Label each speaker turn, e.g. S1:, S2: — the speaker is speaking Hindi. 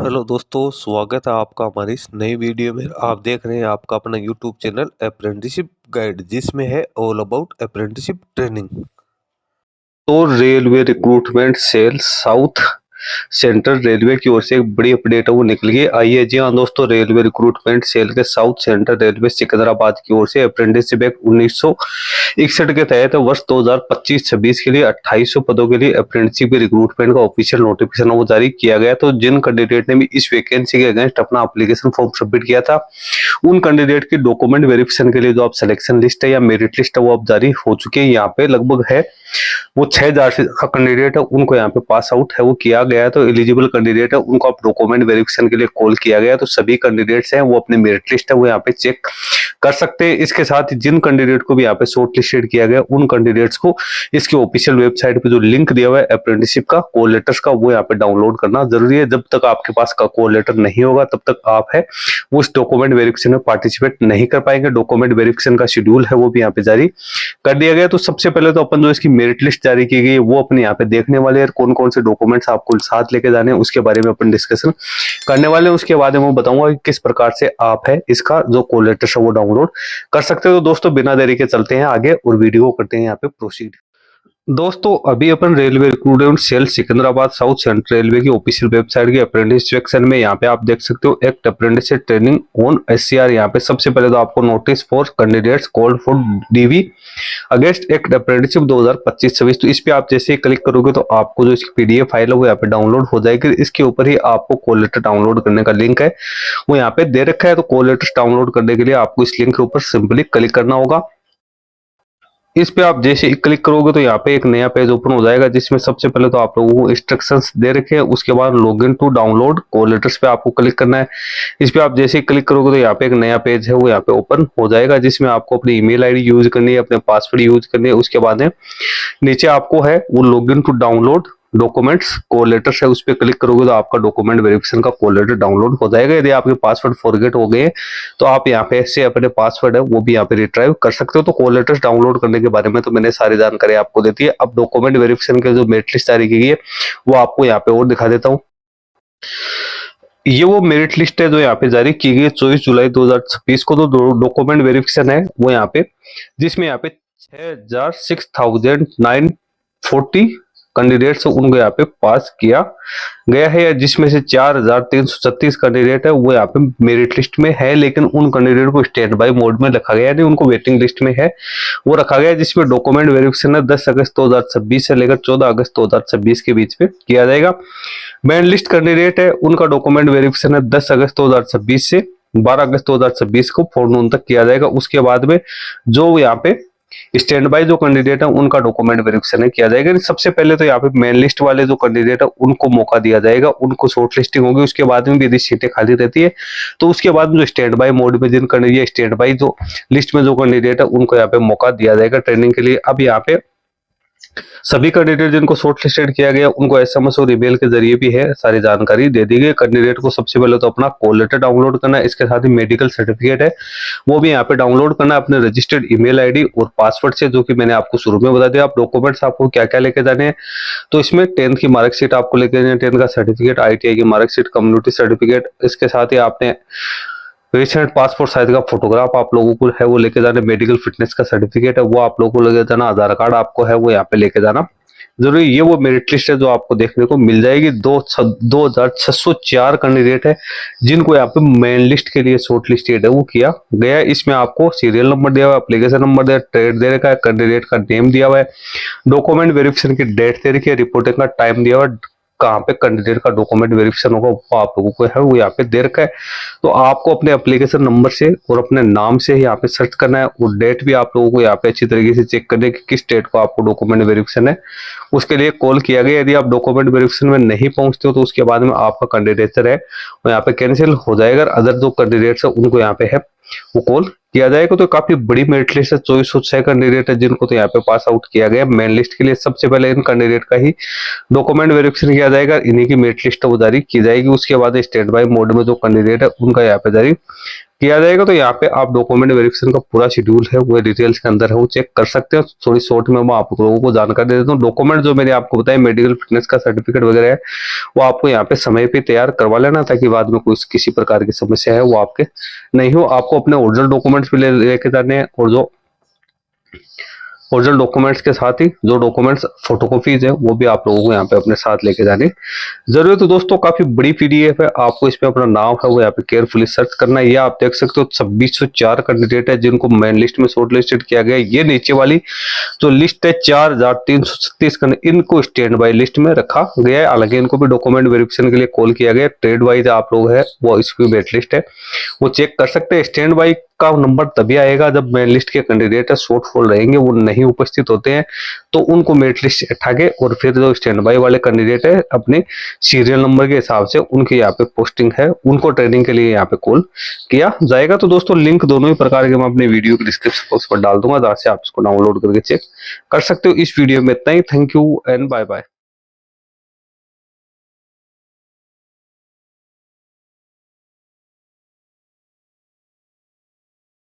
S1: हेलो दोस्तों, स्वागत है आपका हमारी इस नई वीडियो में। आप देख रहे हैं आपका अपना यूट्यूब चैनल अप्रेंटिसशिप गाइड, जिसमें है ऑल अबाउट अप्रेंटिसशिप ट्रेनिंग। तो Railway recruitment Cell South central railway की ओर से एक बड़ी अपडेट है वो निकल गई। आइए जी हाँ दोस्तों, रेलवे रिक्रूटमेंट सेल के साउथ सेंट्रल रेलवे सिकंदराबाद की ओर से अप्रेंटिसशिप एक्ट 1961 के तहत वर्ष 2025-26 के लिए 2800 पदों के लिए अप्रेंटिसशिप रिक्रूटमेंट का ऑफिशियल नोटिफिकेशन वो जारी किया गया। तो जिन कैंडिडेट ने भी इस वैकेंसी के अगेंस्ट अपना एप्लीकेशन फॉर्म सबमिट किया था, उन कैंडिडेट की डॉक्यूमेंट वेरिफिकेशन के लिए जो आप सिलेक्शन लिस्ट है या मेरिट लिस्ट है वो अब जारी हो चुकी है। यहाँ पे लगभग है वो 6000 से कैंडिडेट है उनको यहाँ पे पास आउट है वो किया गया है। तो एलिजिबल कैंडिडेट है उनको आप डॉक्यूमेंट वेरिफिकेशन के लिए कॉल किया गया। तो सभी कैंडिडेट्स हैं वो अपने मेरिट लिस्ट है वो यहाँ पे चेक कर सकते हैं। इसके साथ ही जिन कैंडिडेट को भी यहाँ पे शॉर्ट लिस्टेड किया गया उन कैंडिडेट्स को इसके ऑफिशियल वेबसाइट पे जो लिंक दिया हुआ है अप्रेंटिसशिप का कॉल लेटर्स का, वो यहाँ पे डाउनलोड करना जरूरी है। जब तक आपके पास का कॉल लेटर नहीं होगा तब तक आप है वो इस डॉक्यूमेंट वेरिफिकेशन में पार्टिसिपेट नहीं कर पाएंगे। डॉक्यूमेंट वेरिफिकेशन का शेड्यूल है वो भी यहाँ पे जारी कर दिया गया। तो सबसे पहले तो अपन जो इसकी मेरिट लिस्ट जारी की गई वो अपने यहाँ पे देखने वाले हैं, कौन कौन से डॉक्यूमेंट्स आपको साथ लेके जाने हैं उसके बारे में अपन डिस्कशन करने वाले हैं। उसके बाद मैं बताऊंगा कि किस प्रकार से आप है इसका जो कॉल लेटर है वो डाउनलोड कर सकते हो। तो दोस्तों बिना देरी के चलते हैं आगे और वीडियो को करते हैं यहाँ पे प्रोसीड। दोस्तों अभी अपन railway recruitment cell Secunderabad south central railway की ऑफिशियल वेबसाइट के अप्रेंटिस सेक्शन में यहाँ पे आप देख सकते हो act apprentice training on SCR. यहाँ पे सबसे पहले तो आपको notice for candidates called for DV against act apprenticeship 2025-26, तो इस पे आप जैसे ही क्लिक करोगे तो आपको जो इसकी पीडीएफ फाइल है वो यहाँ पे डाउनलोड हो जाएगी। इसके ऊपर ही आपको कॉल लेटर डाउनलोड करने का लिंक है वो यहाँ पे दे रखा है। तो कॉल लेटर डाउनलोड करने के लिए आपको इस लिंक के ऊपर सिंपली क्लिक करना होगा। इस पे आप जैसे ही क्लिक करोगे तो यहाँ पे एक नया पेज ओपन हो जाएगा, जिसमें सबसे पहले तो आप लोगों को इंस्ट्रक्शंस दे रखे हैं। उसके बाद login to download call letters पे आपको क्लिक करना है। इस पे आप जैसे ही क्लिक करोगे तो यहाँ पे एक नया पेज है वो यहाँ पे ओपन हो जाएगा, जिसमें आपको अपनी ईमेल आईडी यूज करनी है, अपने पासवर्ड यूज करनी है। उसके बाद नीचे आपको है वो login to download documents call letters है, उस पर क्लिक करोगे तो आपका डॉक्यूमेंट वेरिफिकेशन का कॉल लेटर डाउनलोड हो जाएगा। यदि आपके पासवर्ड फॉरगेट हो गए तो आप यहाँ पे से अपने पासवर्ड है वो भी यहाँ पे रिट्राइव कर सकते हो। तो कॉल लेटर्स डाउनलोड करने के बारे में तो मैंने सारी जानकारी आपको देती है। अब डॉक्यूमेंट वेरिफिकेशन के जो मेरिट लिस्ट जारी की गई है वो आपको यहाँ पे और दिखा देता हूँ। ये वो मेरिट लिस्ट है जो यहाँ पे जारी की गई है 24 जुलाई 2026 को। तो डॉक्यूमेंट वेरिफिकेशन है वो यहाँ पे, जिसमें यहाँ पे 6940 कैंडिडेट्स उनको यहाँ पे पास किया गया है, जिसमें से 4336 कैंडिडेट है वो यहाँ पे मेरिट लिस्ट में है, लेकिन उन कैंडिडेट को स्टैंड बाय मोड में रखा गया है, उनको वेटिंग लिस्ट में है वो रखा गया है। जिसमें डॉक्यूमेंट वेरिफिकेशन है 10 अगस्त 2026 से लेकर 14 अगस्त 2026 के बीच में किया जाएगा। मेन लिस्ट कैंडिडेट है उनका डॉक्यूमेंट वेरिफिकेशन है 10 अगस्त 2026 से 12 अगस्त 2026 को फोरनून तक किया जाएगा। उसके बाद में जो यहाँ पे स्टैंड बाय जो कैंडिडेट है उनका डॉक्यूमेंट वेरिफिकेशन किया जाएगा। सबसे पहले तो यहाँ पे मेन लिस्ट वाले जो कैंडिडेट है उनको मौका दिया जाएगा, उनको शॉर्ट लिस्टिंग होगी। उसके बाद में भी यदि सीटें खाली रहती है तो उसके बाद में जो स्टैंड बाय मोड में जिन कैंडिडेट स्टैंड बाय जो लिस्ट में जो कैंडिडेट है उनको यहाँ पे मौका दिया जाएगा ट्रेनिंग के लिए। अब यहाँ पे सभी कैंडिडेट जिनको शॉर्ट लिस्टेड किया गया उनको एसएमएस और ईमेल के जरिए भी है सारी जानकारी दे दी गई। कैंडिडेट को सबसे पहले तो अपना कॉल लेटर डाउनलोड करना है, इसके साथ ही मेडिकल सर्टिफिकेट है वो भी यहाँ पे डाउनलोड करना है अपने रजिस्टर्ड ईमेल आईडी और पासवर्ड से, जो कि मैंने आपको शुरू में बता दिया। आप डॉक्यूमेंट्स आपको क्या क्या लेके जाने हैं तो इसमें 10th की मार्कशीट आपको लेके जानी है, 10th का सर्टिफिकेट, ITI की मार्कशीट, कम्युनिटी सर्टिफिकेट। इसके साथ ही आपने रिसेंट पासपोर्ट साइज का फोटोग्राफ आप लोगों को है वो लेके जाना, मेडिकल फिटनेस का सर्टिफिकेट है वो आप लोगों को लेके जाना, आधार कार्ड आपको है वो यहाँ पे लेके जाना जरूरी। ये वो मेरिट लिस्ट है जो आपको देखने को मिल जाएगी। 2604 कैंडिडेट है जिनको यहाँ पे मेन लिस्ट के लिए शॉर्ट लिस्टेड है वो किया गया। इसमें आपको सीरियल नंबर दिया हुआ है, एप्लीकेशन नंबर दिया, ट्रेड दे रखा है, कैंडिडेट का नेम दिया हुआ है, डॉक्यूमेंट वेरिफिकेशन की डेट दे रखी है, रिपोर्टिंग का टाइम दिया हुआ है, कहाँ पे कैंडिडेट का डॉक्यूमेंट वेरिफिकेशन होगा वो आप लोगों को है वो यहाँ पे दे रखा है। तो आपको अपने एप्लीकेशन नंबर से और अपने नाम से यहाँ पे सर्च करना है और डेट भी आप लोगों को यहाँ पे अच्छी तरीके से चेक करना है कि किस डेट को आपको डॉक्यूमेंट वेरिफिकेशन है उसके लिए कॉल किया गया। यदि आप डॉक्यूमेंट वेरिफिकेशन में नहीं पहुंचते हो तो उसके बाद में आपका कैंडिडेचर है वो यहाँ पे कैंसिल हो जाएगा। अदर जो कैंडिडेट्स है उनको यहाँ पे है वो कॉल किया जाएगा। तो काफी बड़ी मेरिट लिस्ट है, 2406 कैंडिडेट है जिनको तो यहाँ पे पास आउट किया गया। मेन लिस्ट के लिए सबसे पहले इन कैंडिडेट का ही डॉक्यूमेंट वेरिफिकेशन किया जाएगा, इन्हीं की मेरिट लिस्ट वो जारी की जाएगी। उसके बाद स्टैंड बाय मोड में जो कैंडिडेट है उनका यहाँ पे जारी किया जाएगा। तो यहाँ पे आप डॉक्यूमेंट वेरिफिकेशन का पूरा शेड्यूल है वो डिटेल्स के अंदर है, वो चेक कर सकते हैं। थोड़ी शॉर्ट में मैं आप लोगों को जानकारी दे देता हूँ। डॉक्यूमेंट जो मैंने आपको बताया मेडिकल फिटनेस का सर्टिफिकेट वगैरह है वो आपको यहाँ पे समय पे तैयार करवा लेना, ताकि बाद में कोई किसी प्रकार की समस्या है वो आपके नहीं हो। आपको अपने ओरिजिनल डॉक्यूमेंट्स भी लेके जाने हैं, और जो ओरिजिनल डॉक्यूमेंट्स के साथ ही जो डॉक्यूमेंट्स फोटोकॉपीज है वो भी आप लोगों को यहाँ पे अपने साथ लेके जाने जरूरी है। तो दोस्तों काफी बड़ी पीडीएफ है, आपको इसमें अपना नाम है वो यहाँ पे केयरफुली सर्च करना है। ये आप देख सकते हो 2604 कैंडिडेट है जिनको मेन लिस्ट में शॉर्ट लिस्टेड किया गया है। ये नीचे वाली जो लिस्ट है 4336 इनको स्टैंड बाई लिस्ट में रखा गया है। हालांकि इनको भी डॉक्यूमेंट वेरिफिकेशन के लिए कॉल किया गया। ट्रेड वाइज आप लोग है वो इसकी वेट लिस्ट है वो चेक कर सकते हैं। स्टैंड बाई का नंबर तभी आएगा जब मेरिट लिस्ट के कैंडिडेट है शॉर्टफॉल रहेंगे, वो नहीं उपस्थित होते हैं, तो उनको मेरिट लिस्ट हटा के और फिर जो स्टैंड बाई वाले कैंडिडेट है अपने सीरियल नंबर के हिसाब से उनकी यहाँ पे पोस्टिंग है, उनको ट्रेनिंग के लिए यहाँ पे कॉल किया जाएगा। तो दोस्तों लिंक दोनों ही प्रकार के मैं अपने वीडियो के डिस्क्रिप्शन बॉक्स पर डाल दूंगा, जहाँ से आप इसको डाउनलोड करके चेक कर सकते हो। इस वीडियो में इतना ही। Thank you and bye bye.